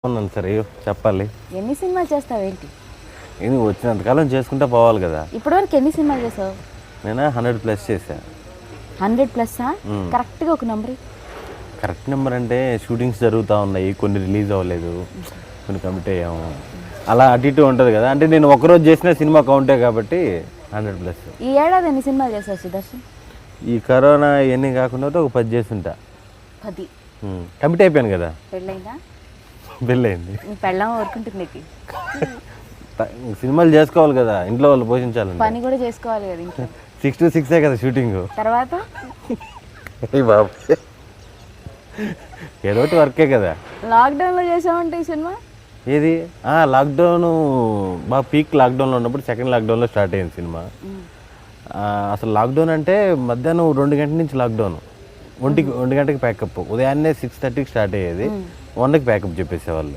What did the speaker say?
అవునండి సరే చెప్పాలి. ఎన్ని సినిమాలు చేస్తావేంటి? ఇది వచ్చినంతకాలం చేసుకుంటే పోవాలి కదా. ఇప్పటివరకు ఎన్ని సినిమాలు చేసావు? నేను 100+ చేశా. 100+ఆ? కరెక్ట్గా ఒక నెంబర్. కరెక్ట్ నెంబర్ అంటే షూటింగ్స్ జరుగుతూ ఉన్నాయి, కొన్ని రిలీజ్ అవ్వలేదు, కొన్ని కమిట్ అయ్యాము, అలా అటు ఇటు ఉంటుంది కదా. అంటే నేను ఒకరోజు చేసిన సినిమా కౌంటే కాబట్టి 100+. ఈ ఏడాది ఎన్ని సినిమాలు చేసావు సుదర్శన్? ఈ కరోనా ఇవన్నీ కాకుండా ఒక 10 చేసుంటా. 10. కమిట్ అయిపోయాను కదా. పెళ్ళైందా? పెళ్ళయింది. నీ పెళ్ళం ఊరుకుంటుంది నీకు. సినిమాలు చేసుకోవాలి కదా, ఇంట్లో వాళ్ళు పోషించాలి, పని కూడా చేసుకోవాలి కదా ఇంకా. 6 to 6 కదా షూటింగ్. తర్వాత బాబు ఏదో ఒకటి వర్కే కదా. లాక్డౌన్లో చేసావంటే ఈ సినిమా ఏది లాక్డౌన్ బాగా పీక్ లాక్డౌన్లో ఉన్నప్పుడు సెకండ్ లాక్డౌన్లో స్టార్ట్ అయింది సినిమా. అసలు లాక్డౌన్ అంటే మధ్యాహ్నం 2 గంటల నుంచి లాక్డౌన్, 1 గంటకి ప్యాకప్, ఉదయాన్నే 6:30కి స్టార్ట్ అయ్యేది, 1కి ప్యాకప్ చెప్పేసేవాళ్ళు.